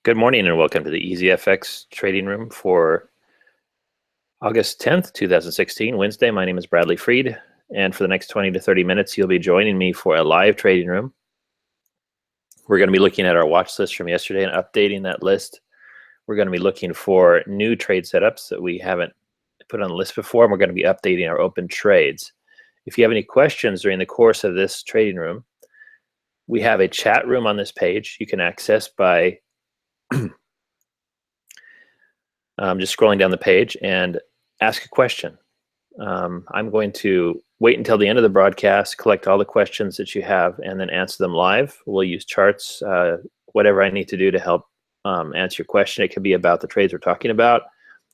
Good morning and welcome to the EZFX trading room for August 10th, 2016, Wednesday. My name is Bradley Freed, and for the next 20 to 30 minutes, you'll be joining me for a live trading room. We're going to be looking at our watch list from yesterday and updating that list. We're going to be looking for new trade setups that we haven't put on the list before, and we're going to be updating our open trades. If you have any questions during the course of this trading room, we have a chat room on this page you can access by just scrolling down the page and ask a question. I'm going to wait until the end of the broadcast, collect all the questions that you have, and then answer them live. We'll use charts, whatever I need to do to help answer your question. It can be about the trades we're talking about.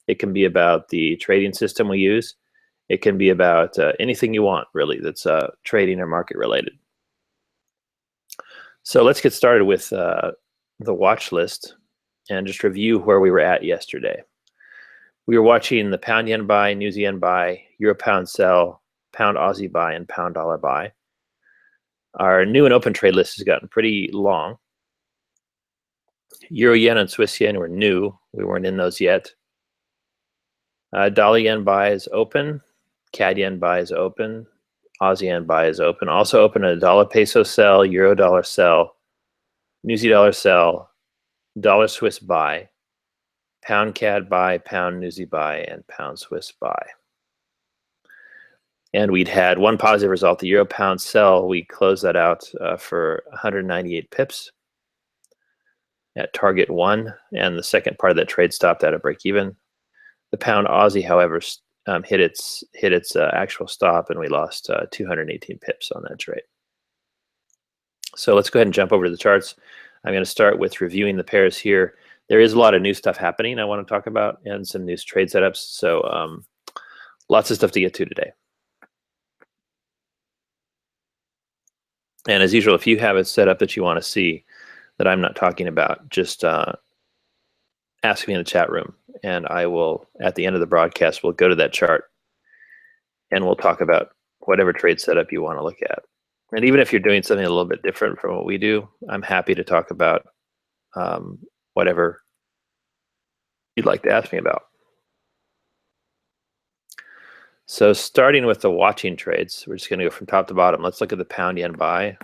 It can be about the trading system we use. It can be about anything you want, really, that's trading or market related. So let's get started with the watch list and just review where we were at yesterday. We were watching the pound yen buy, New Zealand buy, euro pound sell, pound Aussie buy, and pound dollar buy. Our new and open trade list has gotten pretty long. Euro yen and Swiss yen were new. We weren't in those yet. Dollar yen buy is open. CAD yen buy is open. Aussie yen buy is open. Also open a dollar peso sell, euro dollar sell, New Zealand dollar sell, dollar Swiss buy, pound CAD buy, pound New Zealand buy, and pound Swiss buy. And we'd had one positive result, the euro pound sell. We closed that out for 198 pips at target 1, and the second part of that trade stopped at a break even. The pound Aussie, however, hit its actual stop, and we lost 218 pips on that trade. So let's go ahead and jump over to the charts. I'm going to start with reviewing the pairs here. There is a lot of new stuff happening I want to talk about, and some new trade setups. So lots of stuff to get to today. And as usual, if you have a setup that you want to see that I'm not talking about, just ask me in the chat room, and I will, at the end of the broadcast, we'll go to that chart and we'll talk about whatever trade setup you want to look at. And even if you're doing something a little bit different from what we do, I'm happy to talk about whatever you'd like to ask me about. So starting with the watching trades, we're just going to go from top to bottom. Let's look at the pound yen buy.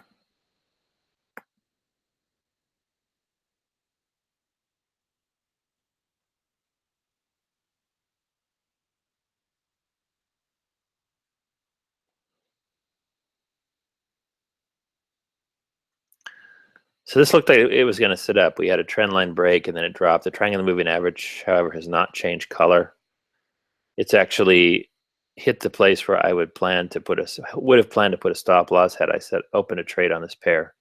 So this looked like it was going to sit up. We had a trend line break and then it dropped. The triangular moving average, however, has not changed color. It's actually hit the place where I would have planned to put a stop loss had I said open a trade on this pair.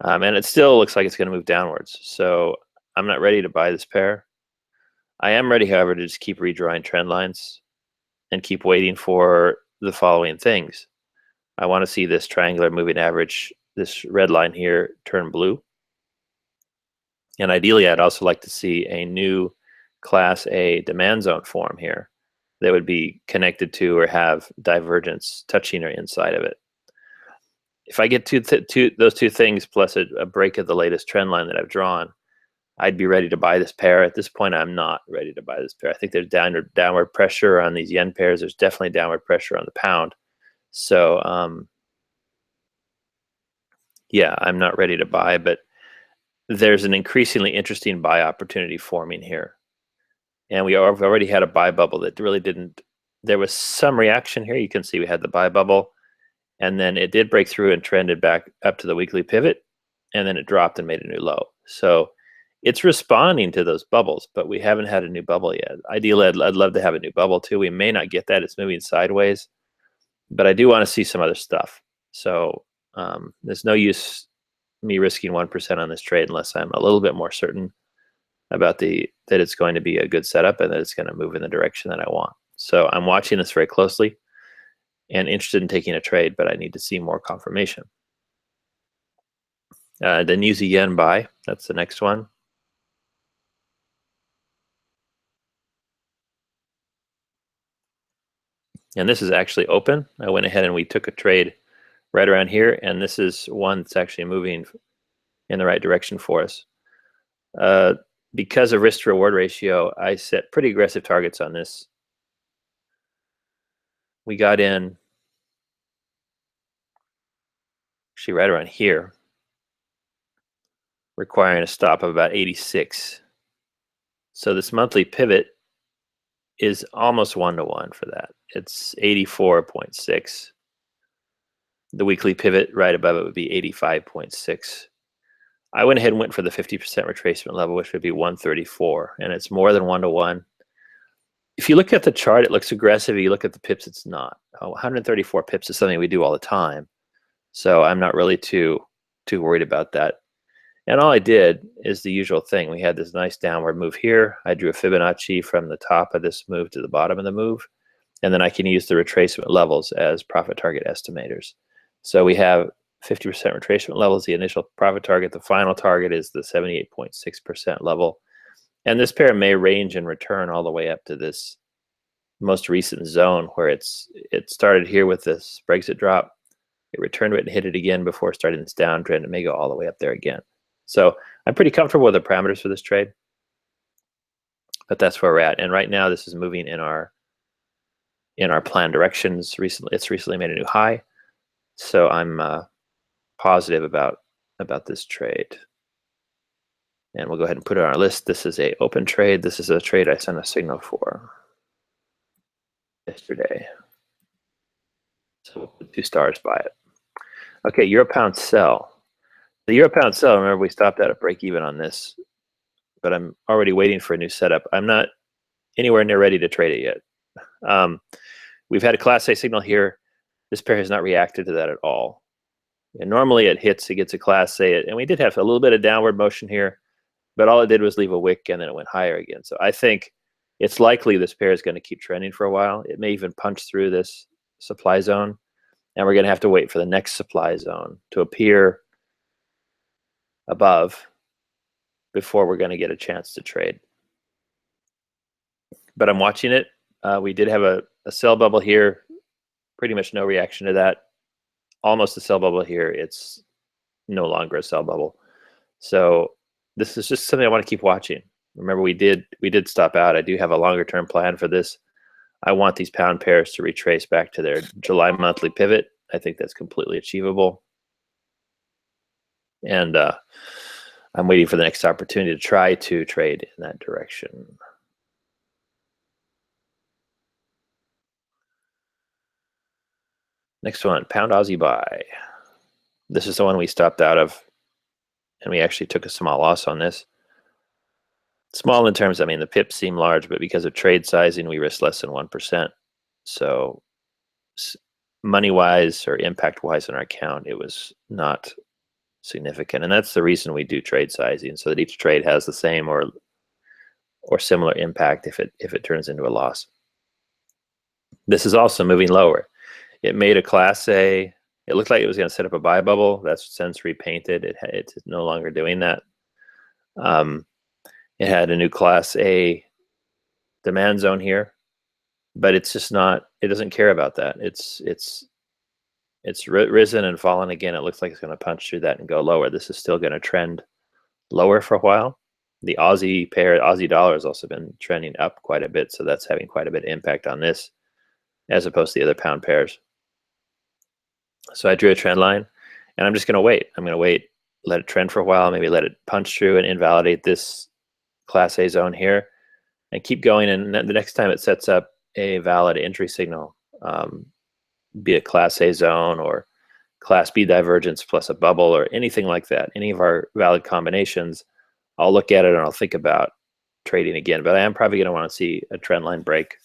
And it still looks like it's going to move downwards. So I'm not ready to buy this pair. I am ready, however, to just keep redrawing trend lines and keep waiting for the following things. I want to see this triangular moving average, this red line here, turn blue. And ideally, I'd also like to see a new Class A demand zone form here that would be connected to or have divergence touching or inside of it. If I get those two things plus a break of the latest trend line that I've drawn, I'd be ready to buy this pair. At this point, I'm not ready to buy this pair. I think there's downward pressure on these yen pairs. There's definitely downward pressure on the pound. So yeah, I'm not ready to buy, but there's an increasingly interesting buy opportunity forming here. And we've already had a buy bubble that really didn't, there was some reaction here. You can see we had the buy bubble, and then it did break through and trended back up to the weekly pivot, and then it dropped and made a new low. So it's responding to those bubbles, but we haven't had a new bubble yet. Ideally, I'd love to have a new bubble too. We may not get that. It's moving sideways, but I do want to see some other stuff. So there's no use me risking 1% on this trade unless I'm a little bit more certain about that it's going to be a good setup and that it's going to move in the direction that I want. So I'm watching this very closely and interested in taking a trade, but I need to see more confirmation. The New Zealand yen buy, that's the next one. And this is actually open. I went ahead and we took a trade right around here, and this is one that's actually moving in the right direction for us. Because of risk to reward ratio, I set pretty aggressive targets on this. We got in actually right around here, requiring a stop of about 86. So this monthly pivot is almost 1-to-1 for that. It's 84.6. The weekly pivot right above it would be 85.6. I went ahead and went for the 50% retracement level, which would be 134, and it's more than 1-to-1. If you look at the chart, it looks aggressive. If you look at the pips, it's not. 134 pips is something we do all the time, so I'm not really too worried about that. And all I did is the usual thing. We had this nice downward move here. I drew a Fibonacci from the top of this move to the bottom of the move, and then I can use the retracement levels as profit target estimators. So we have 50% retracement levels, the initial profit target. The final target is the 78.6% level. And this pair may range in return all the way up to this most recent zone where it started here with this Brexit drop. It returned to it and hit it again before starting this downtrend. It may go all the way up there again. So I'm pretty comfortable with the parameters for this trade, but that's where we're at. And right now, this is moving in our planned directions. It's recently made a new high, so I'm positive about this trade. And we'll go ahead and put it on our list. This is a open trade. This is a trade I sent a signal for yesterday. So we'll put 2 stars by it. Okay, euro pound sell. The euro pound sell, remember we stopped out at break even on this, but I'm already waiting for a new setup. I'm not anywhere near ready to trade it yet. We've had a class A signal here. This pair has not reacted to that at all. And normally it hits, it gets a class A, and we did have a little bit of downward motion here, but all it did was leave a wick and then it went higher again. So I think it's likely this pair is going to keep trending for a while. It may even punch through this supply zone, and we're going to have to wait for the next supply zone to appear above before we're going to get a chance to trade. But I'm watching it. We did have a sell bubble here, pretty much no reaction to that. Almost a sell bubble here. It's no longer a sell bubble. So this is just something I want to keep watching. Remember, we did stop out. I do have a longer term plan for this. I want these pound pairs to retrace back to their July monthly pivot. I think that's completely achievable. And I'm waiting for the next opportunity to try to trade in that direction. Next one, pound Aussie buy. This is the one we stopped out of, and we actually took a small loss on this. Small in terms, I mean, the pips seem large, but because of trade sizing, we risk less than 1%. So money-wise or impact-wise on our account, it was not significant. And that's the reason we do trade sizing, so that each trade has the same or similar impact if it turns into a loss. This is also moving lower. It made a class A. It looked like it was going to set up a buy bubble. That's since repainted. It's no longer doing that. It had a new class A demand zone here, but it's just not. It doesn't care about that. It's risen and fallen again. It looks like it's going to punch through that and go lower. This is still going to trend lower for a while. The Aussie pair, Aussie dollar, has also been trending up quite a bit, so that's having quite a bit of impact on this, as opposed to the other pound pairs. So I drew a trend line, and I'm just going to wait. I'm going to wait, let it trend for a while, maybe let it punch through and invalidate this Class A zone here, and keep going. And the next time it sets up a valid entry signal, be it Class A zone or Class B divergence plus a bubble or anything like that, any of our valid combinations, I'll look at it and I'll think about trading again. But I am probably going to want to see a trend line break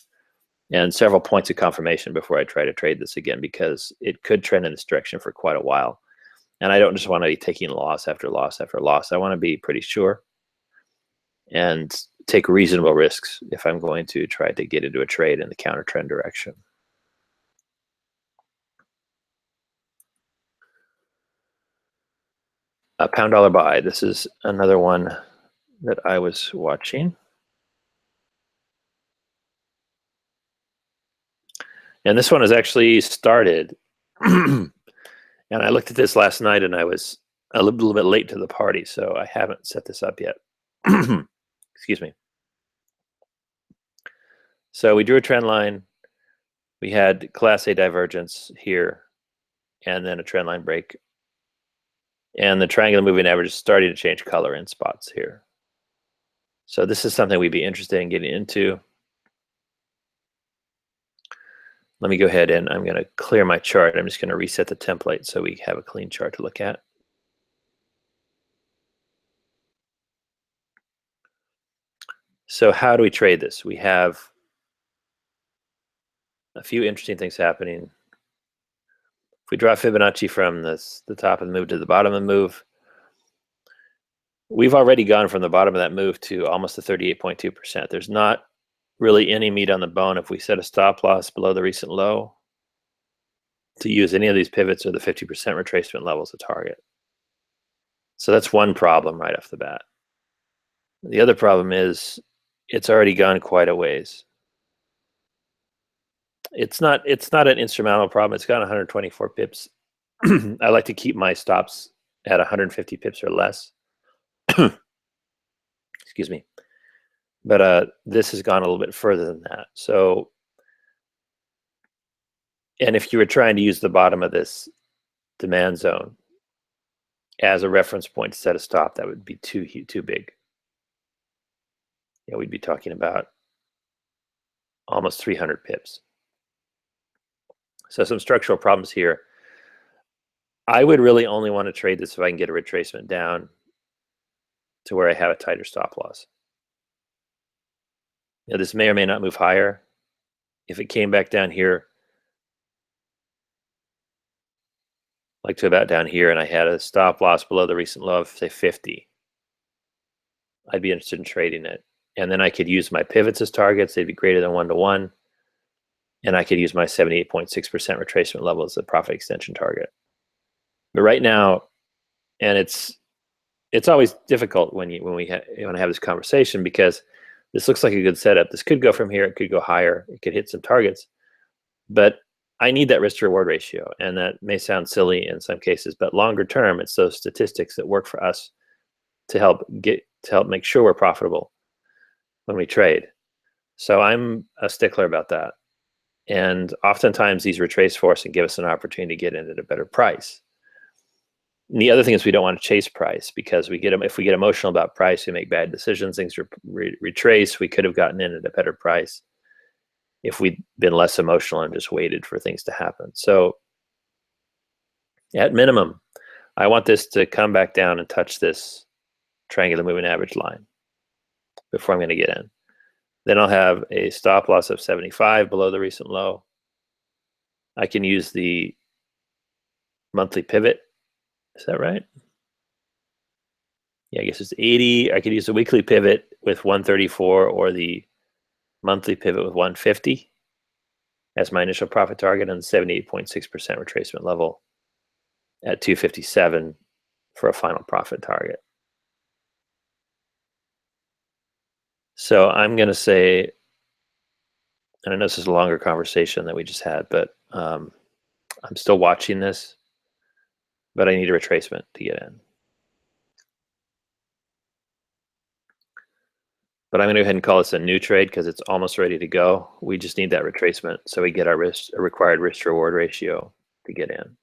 and several points of confirmation before I try to trade this again, because it could trend in this direction for quite a while. And I don't just want to be taking loss after loss after loss. I want to be pretty sure and take reasonable risks if I'm going to try to get into a trade in the counter trend direction. A pound dollar buy. This is another one that I was watching. And this one has actually started. And I looked at this last night and I was a little bit late to the party, so I haven't set this up yet. Excuse me. So we drew a trend line. We had Class A divergence here, and then a trend line break. And the triangular moving average is starting to change color in spots here. So this is something we'd be interested in getting into. Let me go ahead and I'm going to clear my chart. I'm just going to reset the template so we have a clean chart to look at. So how do we trade this? We have a few interesting things happening. If we draw Fibonacci from the top of the move to the bottom of the move, we've already gone from the bottom of that move to almost the 38.2%. There's not really any meat on the bone if we set a stop loss below the recent low to use any of these pivots or the 50% retracement level as a target. So that's one problem right off the bat. The other problem is it's already gone quite a ways. It's not an insurmountable problem. It's got 124 pips. I like to keep my stops at 150 pips or less. Excuse me. But this has gone a little bit further than that. So, and if you were trying to use the bottom of this demand zone as a reference point to set a stop, that would be too big. We'd be talking about almost 300 pips. So some structural problems here. I would really only want to trade this if I can get a retracement down to where I have a tighter stop loss. This may or may not move higher. If it came back down here, like to about down here, and I had a stop loss below the recent low of, say, 50, I'd be interested in trading it. And then I could use my pivots as targets. They'd be greater than 1-to-1. And I could use my 78.6% retracement level as a profit extension target. But right now, and it's always difficult when I have this conversation, because this looks like a good setup. This could go from here. It could go higher. It could hit some targets. But I need that risk to reward ratio. And that may sound silly in some cases, but longer term, it's those statistics that work for us to help make sure we're profitable when we trade. So I'm a stickler about that. And oftentimes these retrace for us and give us an opportunity to get in at a better price. And the other thing is we don't want to chase price, because if we get emotional about price, we make bad decisions. Things retrace. We could have gotten in at a better price if we'd been less emotional and just waited for things to happen. So at minimum, I want this to come back down and touch this triangular moving average line before I'm going to get in. Then I'll have a stop loss of 75 below the recent low. I can use the monthly pivot. Is that right? Yeah, I guess it's 80. I could use the weekly pivot with 134 or the monthly pivot with 150 as my initial profit target, and 78.6% retracement level at 257 for a final profit target. So I'm going to say, and I know this is a longer conversation that we just had, but I'm still watching this, but I need a retracement to get in. But I'm going to go ahead and call this a new trade because it's almost ready to go. We just need that retracement so we get our required risk to reward ratio to get in.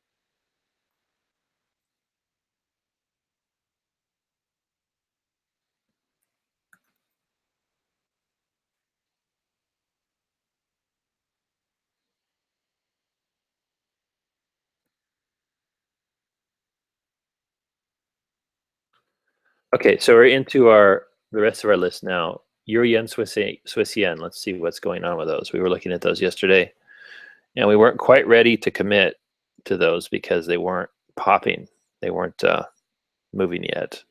Okay, so we're into the rest of our list now. Euro yen, Swiss yen. Let's see what's going on with those. We were looking at those yesterday, and we weren't quite ready to commit to those because they weren't popping. They weren't moving yet.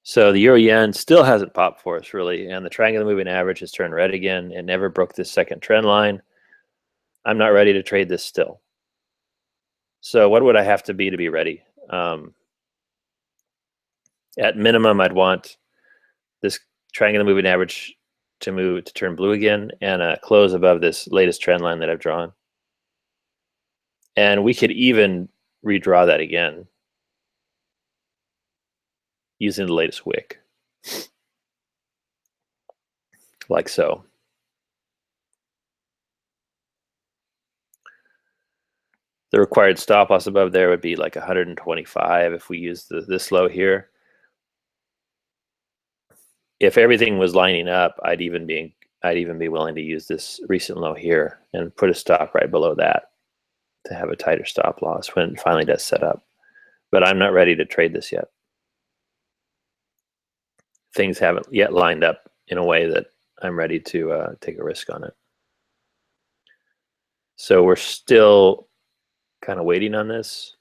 So the euro yen still hasn't popped for us, really, and the triangular moving average has turned red again. It never broke this second trend line. I'm not ready to trade this still. So what would I have to be ready? At minimum, I'd want this triangular moving average to turn blue again, and a close above this latest trend line that I've drawn. And we could even redraw that again using the latest wick, like so. The required stop loss above there would be like 125 if we use this low here. If everything was lining up, I'd even be willing to use this recent low here and put a stop right below that to have a tighter stop loss when it finally does set up. But I'm not ready to trade this yet. Things haven't yet lined up in a way that I'm ready to take a risk on it. So we're still kind of waiting on this.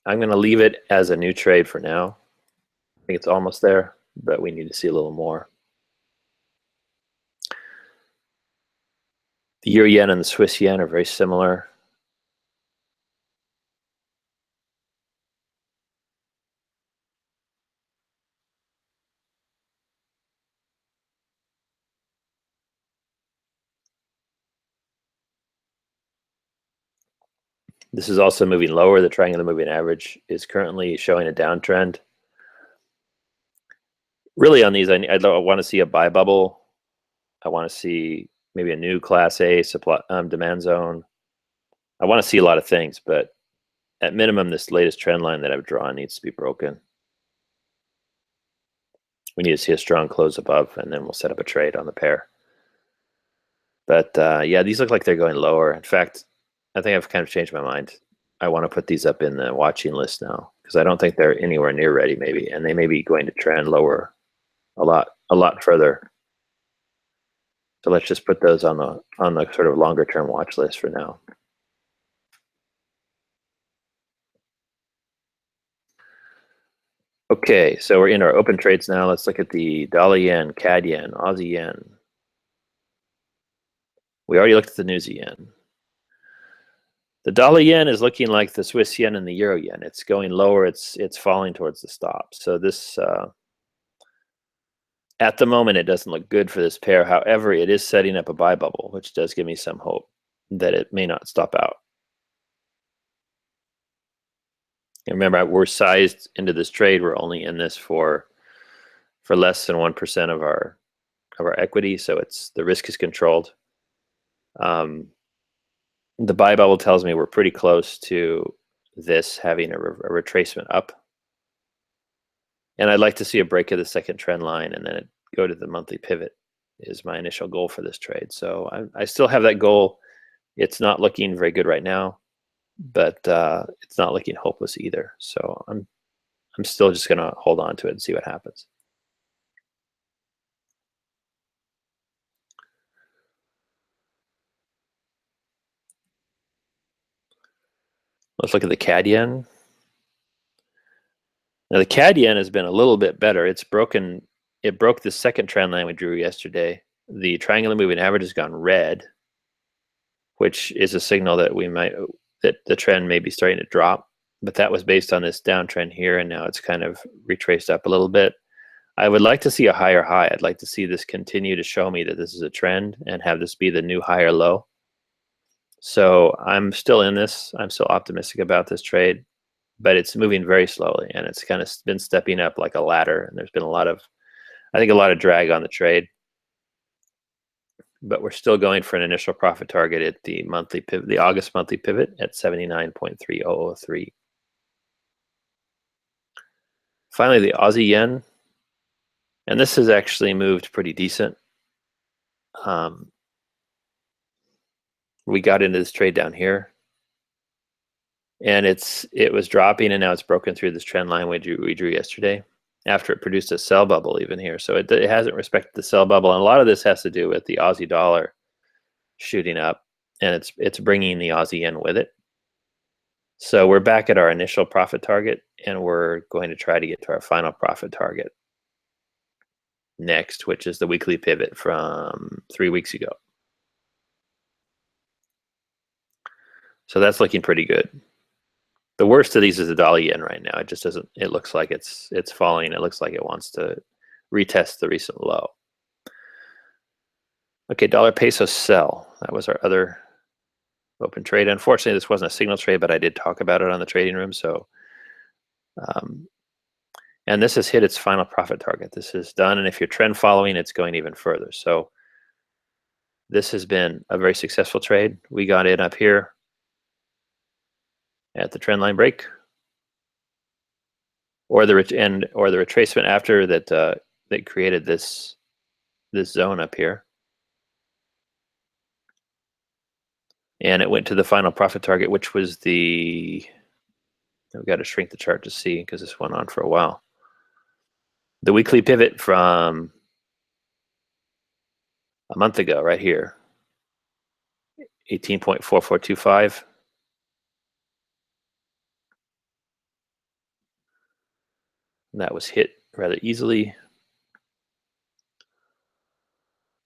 I'm going to leave it as a new trade for now. I think it's almost there, but we need to see a little more. The Euro yen and the Swiss yen are very similar. This is also moving lower. The triangular moving average is currently showing a downtrend. Really on these, I want to see a buy bubble. I want to see maybe a new class A supply demand zone. I want to see a lot of things, but at minimum, this latest trend line that I've drawn needs to be broken. We need to see a strong close above, and then we'll set up a trade on the pair. But yeah, these look like they're going lower. In fact, I think I've kind of changed my mind. I want to put these up in the watching list now because I don't think they're anywhere near ready, maybe, and they may be going to trend lower a lot further. So let's just put those on the sort of longer term watch list for now. Okay, so we're in our open trades now. Let's look at the dollar yen, CAD yen, Aussie yen. We already looked at the New Zealand yen. The dollar yen is looking like the Swiss yen and the Euro yen. It's going lower. It's falling towards the stop. So this, at the moment, it doesn't look good for this pair. However, it is setting up a buy bubble, which does give me some hope that it may not stop out. And remember, we're sized into this trade. We're only in this for less than 1% of our equity, so the risk is controlled. The buy bubble tells me we're pretty close to this having a retracement up. And I'd like to see a break of the second trend line and then go to the monthly pivot is my initial goal for this trade. So I still have that goal. It's not looking very good right now, but it's not looking hopeless either. So I'm still just going to hold on to it and see what happens. Let's look at the CAD yen. Now the CAD yen has been a little bit better. It broke the second trend line we drew yesterday. The triangular moving average has gone red, which is a signal that that the trend may be starting to drop. But that was based on this downtrend here, and now it's kind of retraced up a little bit. I would like to see a higher high. I'd like to see this continue to show me that this is a trend and have this be the new higher low. So I'm still in this. I'm still optimistic about this trade, but it's moving very slowly, and it's kind of been stepping up like a ladder. And there's been I think a lot of drag on the trade, but we're still going for an initial profit target at the monthly pivot, the August monthly pivot at 79.3003. Finally, the Aussie yen, and this has actually moved pretty decent. We got into this trade down here, and it was dropping, and now it's broken through this trend line we drew yesterday after it produced a sell bubble even here. So it hasn't respected the sell bubble, and a lot of this has to do with the Aussie dollar shooting up, and it's bringing the Aussie yen with it. So we're back at our initial profit target, and we're going to try to get to our final profit target next, which is the weekly pivot from 3 weeks ago. So that's looking pretty good. The worst of these is the dollar yen right now. It just doesn't. It looks like it's falling. It looks like it wants to retest the recent low. Okay, dollar peso sell. That was our other open trade. Unfortunately, this wasn't a signal trade, but I did talk about it on the trading room. So, and this has hit its final profit target. This is done, and if you're trend following, it's going even further. So this has been a very successful trade. We got in up here at the trend line break, or the retracement after that that created this zone up here, and it went to the final profit target, which was the. We've got to shrink the chart to see because this went on for a while. The weekly pivot from a month ago, right here, 18.4425. And that was hit rather easily.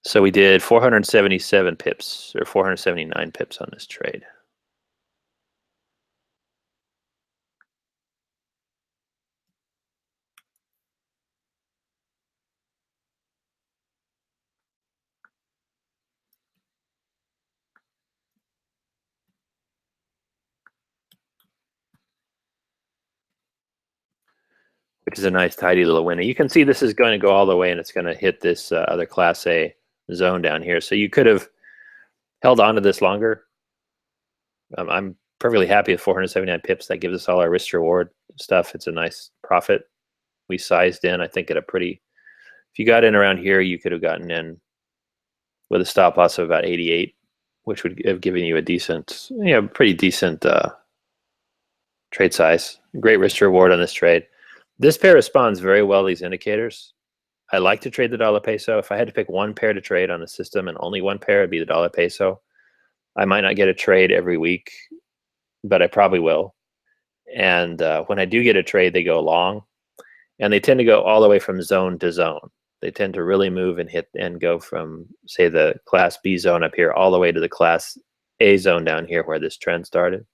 So we did 477 pips, or 479 pips on this trade. Which is a nice tidy little winner. You can see this is going to go all the way, and it's going to hit this other Class A zone down here. So you could have held on to this longer. I'm perfectly happy with 479 pips. That gives us all our risk reward stuff. It's a nice profit. We sized in, I think, at a pretty. If you got in around here, you could have gotten in with a stop loss of about 88, which would have given you a decent, pretty decent trade size. Great risk to reward on this trade. This pair responds very well to these indicators. I like to trade the dollar peso. If I had to pick one pair to trade on the system and only one pair, it'd be the dollar peso. I might not get a trade every week, but I probably will. And when I do get a trade, they go long, and they tend to go all the way from zone to zone. They tend to really move and hit and go from, say, the Class B zone up here all the way to the Class A zone down here where this trend started.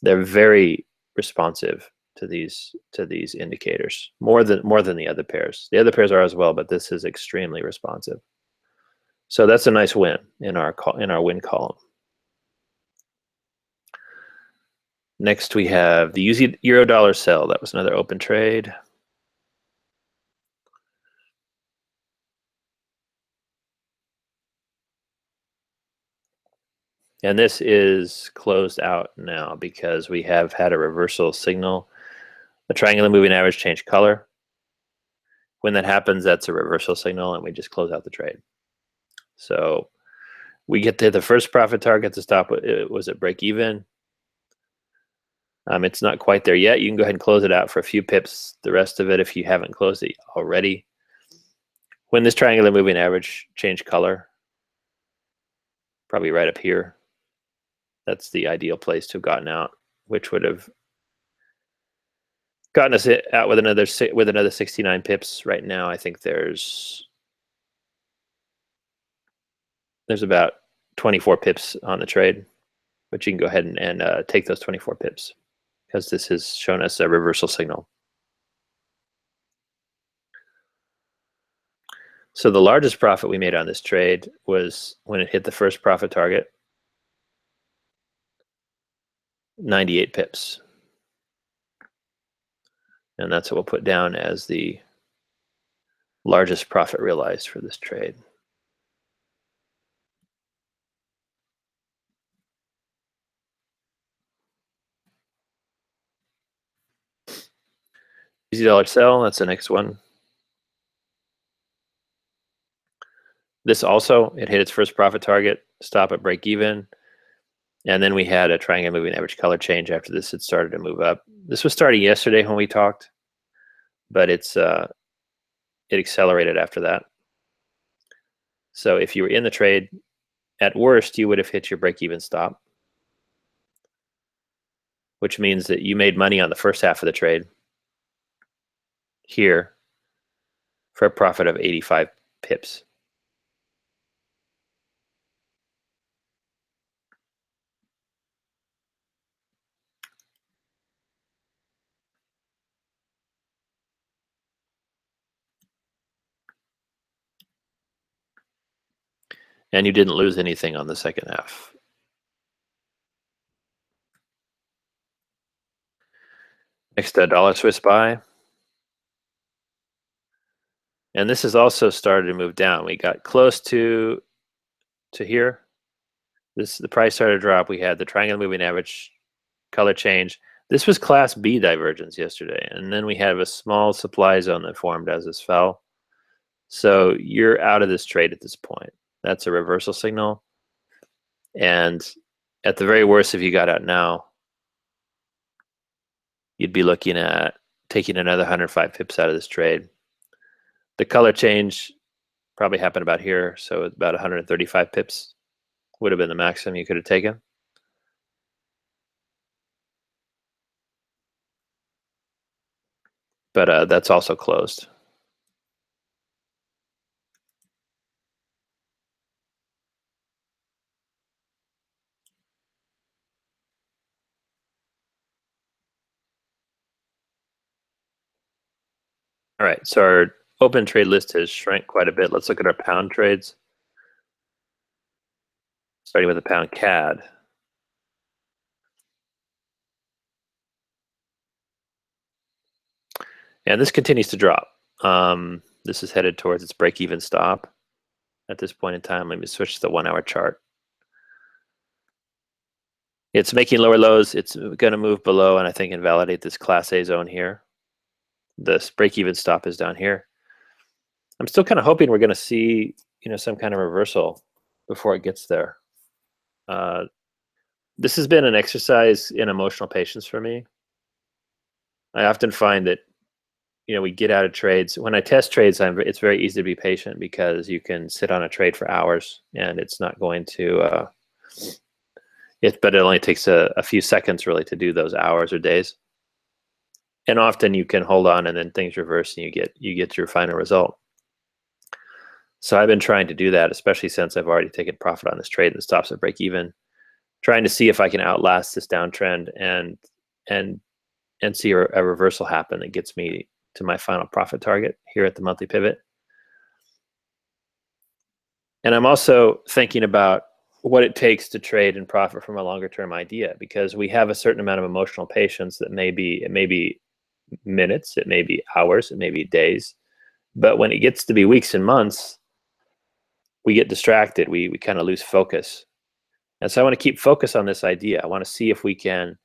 They're very responsive to these indicators, more than the other pairs. The other pairs are as well, but this is extremely responsive. So that's a nice win in our win column. Next, we have the euro dollar sell. That was another open trade. And this is closed out now because we have had a reversal signal. The triangular moving average changed color. When that happens, that's a reversal signal, and we just close out the trade. So we get to the first profit target to stop. It was at break even. It's not quite there yet. You can go ahead and close it out for a few pips. The rest of it, if you haven't closed it already. When this triangular moving average changed color, probably right up here, that's the ideal place to have gotten out, which would have gotten us out with another 69 pips. Right now, I think there's about 24 pips on the trade, but you can go ahead and take those 24 pips because this has shown us a reversal signal. So the largest profit we made on this trade was when it hit the first profit target, 98 pips. And that's what we'll put down as the largest profit realized for this trade. Easy dollar sell, that's the next one. This also, it hit its first profit target, stop at break even. And then we had a triangle moving average color change after this had started to move up. This was starting yesterday when we talked, but it accelerated after that. So if you were in the trade, at worst, you would have hit your break-even stop, which means that you made money on the first half of the trade here for a profit of 85 pips. And you didn't lose anything on the second half. Next, dollar Swiss buy. And this has also started to move down. We got close to here. The price started to drop. We had the triangle moving average color change. This was class B divergence yesterday. And then we have a small supply zone that formed as this fell. So you're out of this trade at this point. That's a reversal signal. And at the very worst, if you got out now, you'd be looking at taking another 105 pips out of this trade. The color change probably happened about here, so about 135 pips would have been the maximum you could have taken. But that's also closed. All right, so our open trade list has shrank quite a bit. Let's look at our pound trades, starting with the pound CAD. And this continues to drop. This is headed towards its break-even stop at this point in time. Let me switch to the 1 hour chart. It's making lower lows. It's going to move below and I think invalidate this class A zone here. This break-even stop is down here. I'm still kind of hoping we're going to see, some kind of reversal before it gets there. This has been an exercise in emotional patience for me. I often find that, we get out of trades. When I test trades, it's very easy to be patient because you can sit on a trade for hours and it's not going to, but it only takes a few seconds really to do those hours or days. And often you can hold on and then things reverse and you get your final result. So I've been trying to do that, especially since I've already taken profit on this trade and the stops at break even, trying to see if I can outlast this downtrend and see a reversal happen that gets me to my final profit target here at the monthly pivot. And I'm also thinking about what it takes to trade and profit from a longer term idea, because we have a certain amount of emotional patience that it may be minutes, it may be hours, it may be days. But when it gets to be weeks and months, we get distracted. We kind of lose focus. And so I want to keep focus on this idea. I want to see if we can,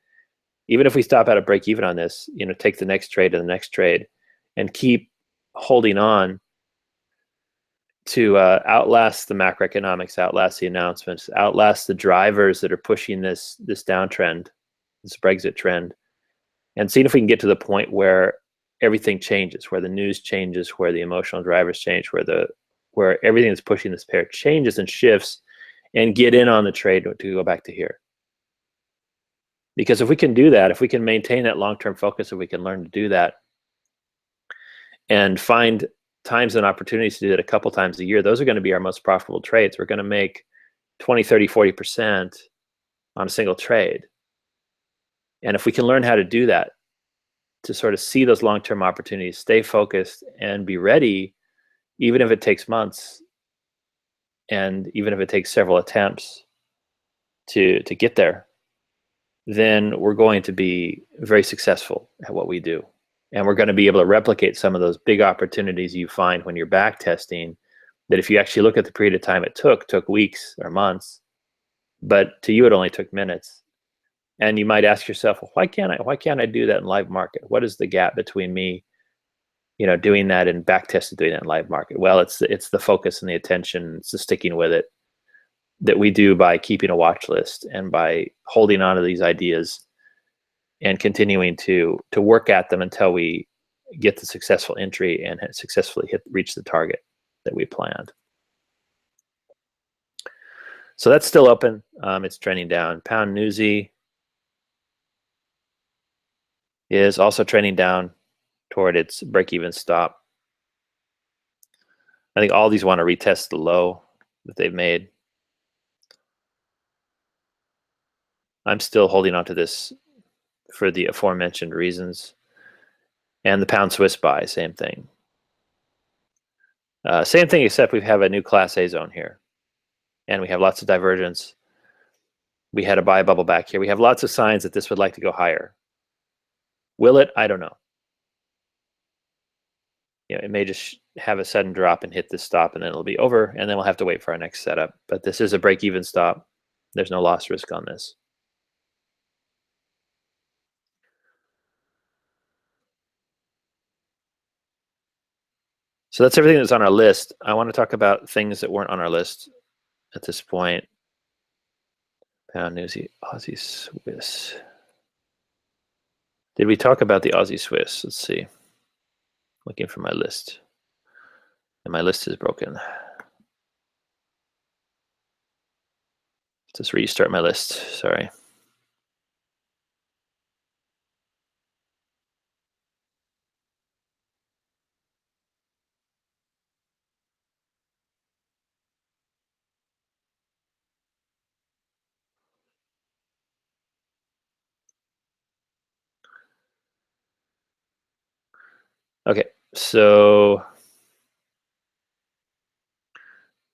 even if we stop at a break even on this, take the next trade and the next trade and keep holding on to outlast the macroeconomics, outlast the announcements, outlast the drivers that are pushing this downtrend, this Brexit trend, and seeing if we can get to the point where everything changes, where the news changes, where the emotional drivers change, where everything that's pushing this pair changes and shifts, and get in on the trade to go back to here. Because if we can do that, if we can maintain that long-term focus, if we can learn to do that and find times and opportunities to do that a couple times a year, those are going to be our most profitable trades. We're going to make 20, 30, 40% on a single trade. And if we can learn how to do that, to sort of see those long-term opportunities, stay focused and be ready, even if it takes months and even if it takes several attempts to get there, then we're going to be very successful at what we do. And we're going to be able to replicate some of those big opportunities you find when you're back testing, that if you actually look at the period of time it took weeks or months, but to you it only took minutes. And you might ask yourself, well, why can't I do that in live market? What is the gap between me, doing that and back testing, doing that in live market? Well, it's the focus and the attention, it's the sticking with it that we do by keeping a watch list and by holding on to these ideas and continuing to work at them until we get the successful entry and successfully reach the target that we planned. So that's still open. It's trending down. Pound newsy is also trending down toward its break-even stop. I think all these want to retest the low that they've made. I'm still holding on to this for the aforementioned reasons. And the pound Swiss buy, same thing. Same thing, except we have a new class A zone here. and we have lots of divergence. We had a buy bubble back here. We have lots of signs that this would like to go higher. Will it? I don't know. It may just have a sudden drop and hit this stop, and then it'll be over, and then we'll have to wait for our next setup. But this is a break-even stop. There's no loss risk on this. So that's everything that's on our list. I want to talk about things that weren't on our list at this point. Pound, Aussie, Swiss. Did we talk about the Aussie Swiss? Let's see. Looking for my list. And my list is broken. Just restart my list. Sorry. Okay, so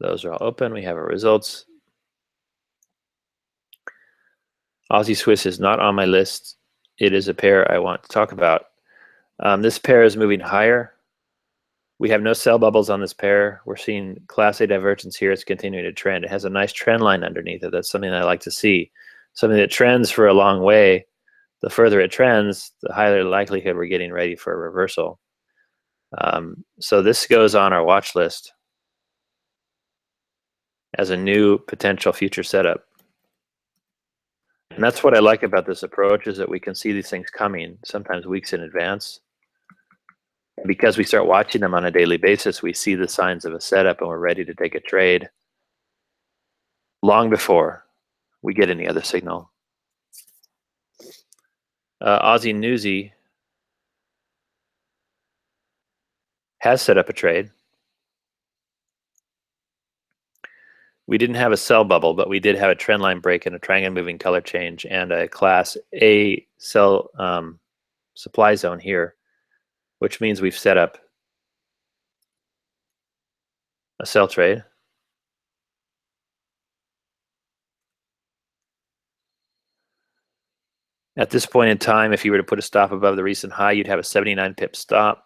those are all open. We have our results. Aussie Swiss is not on my list. It is a pair I want to talk about. This pair is moving higher. We have no sell bubbles on this pair. We're seeing Class A divergence here. It's continuing to trend. It has a nice trend line underneath it. That's something that I like to see. Something that trends for a long way. The further it trends, the higher likelihood we're getting ready for a reversal. So this goes on our watch list as a new potential future setup. And that's what I like about this approach, is that we can see these things coming, sometimes weeks in advance. And because we start watching them on a daily basis, we see the signs of a setup and we're ready to take a trade long before we get any other signal. Aussie Newsy has set up a trade. We didn't have a sell bubble, but we did have a trend line break and a triangle moving color change and a Class A sell supply zone here, which means we've set up a sell trade. At this point in time, if you were to put a stop above the recent high, you'd have a 79 pip stop.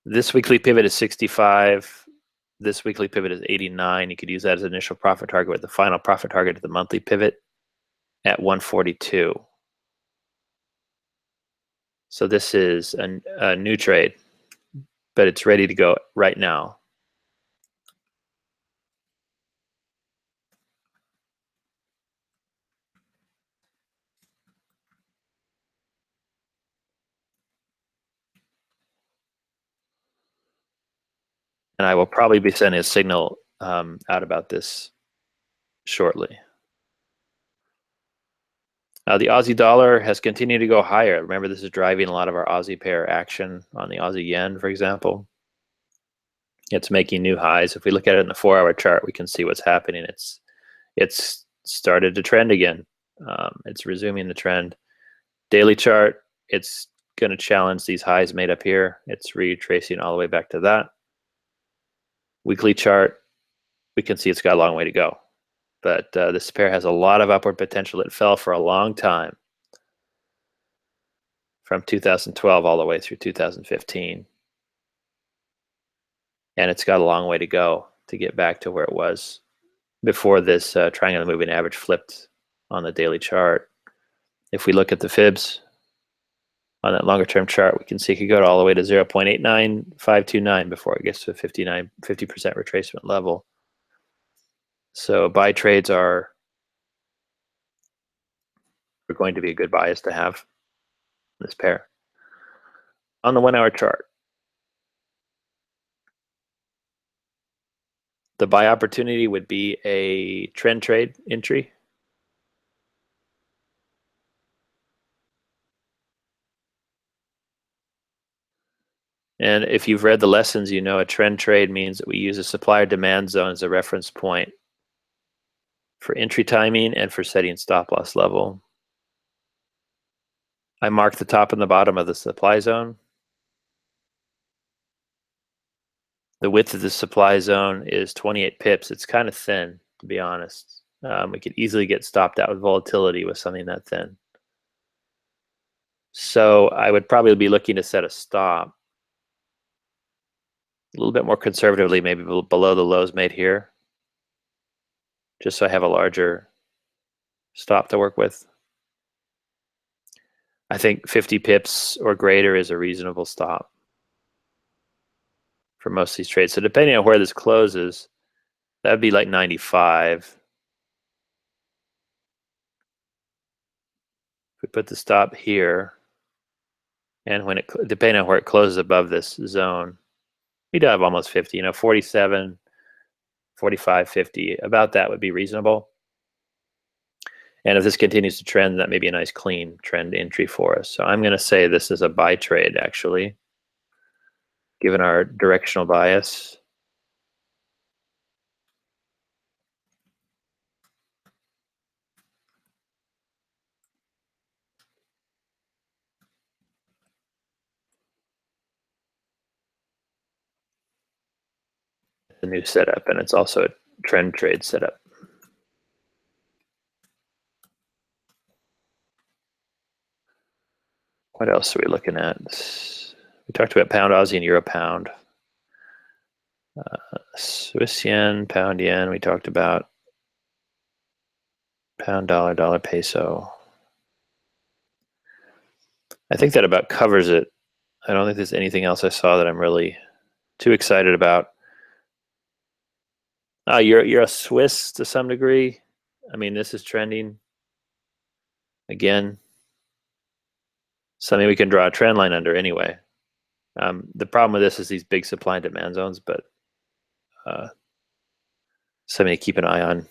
This weekly pivot is 65. This weekly pivot is 89. You could use that as an initial profit target with the final profit target at the monthly pivot at 142. So this is a new trade, but it's ready to go right now. And I will probably be sending a signal out about this shortly. The Aussie dollar has continued to go higher. Remember, this is driving a lot of our Aussie pair action on the Aussie yen, for example. It's making new highs. If we look at it in the 4-hour chart, we can see what's happening. It's started to trend again. It's resuming the trend. Daily chart, it's going to challenge these highs made up here. It's retracing all the way back to that. Weekly chart, we can see it's got a long way to go. But this pair has a lot of upward potential. It fell for a long time, from 2012 all the way through 2015. And it's got a long way to go to get back to where it was before this triangular moving average flipped on the daily chart. If we look at the fibs on that longer term chart, we can see it could go all the way to 0.89529 before it gets to a 50% retracement level. So buy trades are going to be a good bias to have in this pair. On the 1-hour chart, the buy opportunity would be a trend trade entry. And if you've read the lessons, you know a trend trade means that we use a supply or demand zone as a reference point for entry timing and for setting stop loss level. I mark the top and the bottom of the supply zone. The width of the supply zone is 28 pips. It's kind of thin, to be honest. We could easily get stopped out with volatility with something that thin. So I would probably be looking to set a stop a little bit more conservatively, maybe below the lows made here, just so I have a larger stop to work with. I think 50 pips or greater is a reasonable stop for most of these trades. So depending on where this closes, that would be like 95. If we put the stop here, and when it, depending on where it closes above this zone, we do have almost 50, 47, 45, 50, about that would be reasonable. And if this continues to trend, that may be a nice clean trend entry for us. So I'm going to say this is a buy trade, actually, given our directional bias. The new setup, and it's also a trend trade setup. What else are we looking at? We talked about pound Aussie and euro pound. Swiss yen, pound yen. We talked about pound dollar, dollar peso. I think that about covers it. I don't think there's anything else I saw that I'm really too excited about. You're a Swiss to some degree. I mean, this is trending again. Something we can draw a trend line under anyway. The problem with this is these big supply and demand zones, but something to keep an eye on.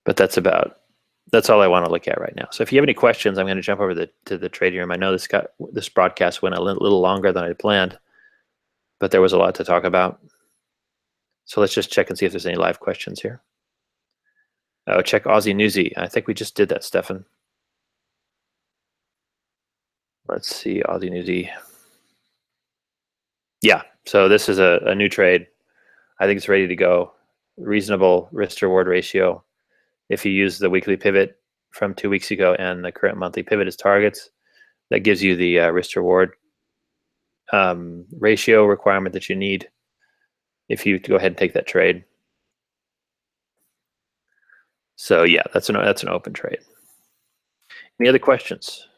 But that's all I want to look at right now. So if you have any questions, I'm going to jump over to the trading room. I know this broadcast went a little longer than I planned, but there was a lot to talk about. So let's just check and see if there's any live questions here. Oh, check Aussie Newsy. I think we just did that, Stefan. Let's see, Aussie Newsy. Yeah, so this is a new trade. I think it's ready to go. Reasonable risk to reward ratio. If you use the weekly pivot from 2 weeks ago and the current monthly pivot as targets, that gives you the risk to reward ratio requirement that you need if you go ahead and take that trade. So yeah, that's an open trade. Any other questions?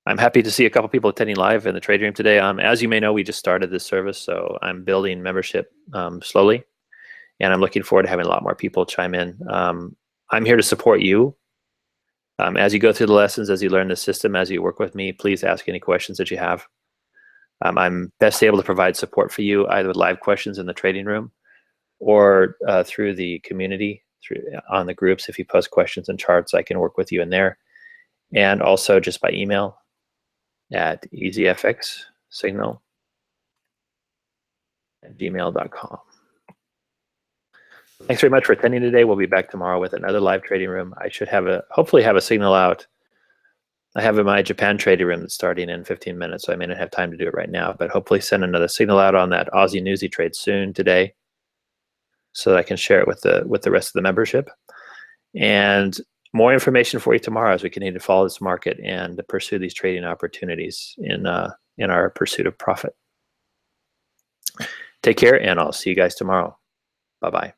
I'm happy to see a couple people attending live in the trading room today. As you may know, we just started this service, so I'm building membership slowly, and I'm looking forward to having a lot more people chime in. I'm here to support you. As you go through the lessons, as you learn the system, as you work with me, please ask any questions that you have. I'm best able to provide support for you either with live questions in the trading room or through the community, on the groups. If you post questions and charts, I can work with you in there. And also just by email at EZFX signal@gmail.com. Thanks very much for attending today. We'll be back tomorrow with another live trading room. I should hopefully have a signal out. I have in my Japan trading room that's starting in 15 minutes, so I may not have time to do it right now, but hopefully send another signal out on that Aussie Newsy trade soon today so that I can share it with the rest of the membership. And more information for you tomorrow as we continue to follow this market and pursue these trading opportunities in our pursuit of profit. Take care, and I'll see you guys tomorrow. Bye-bye.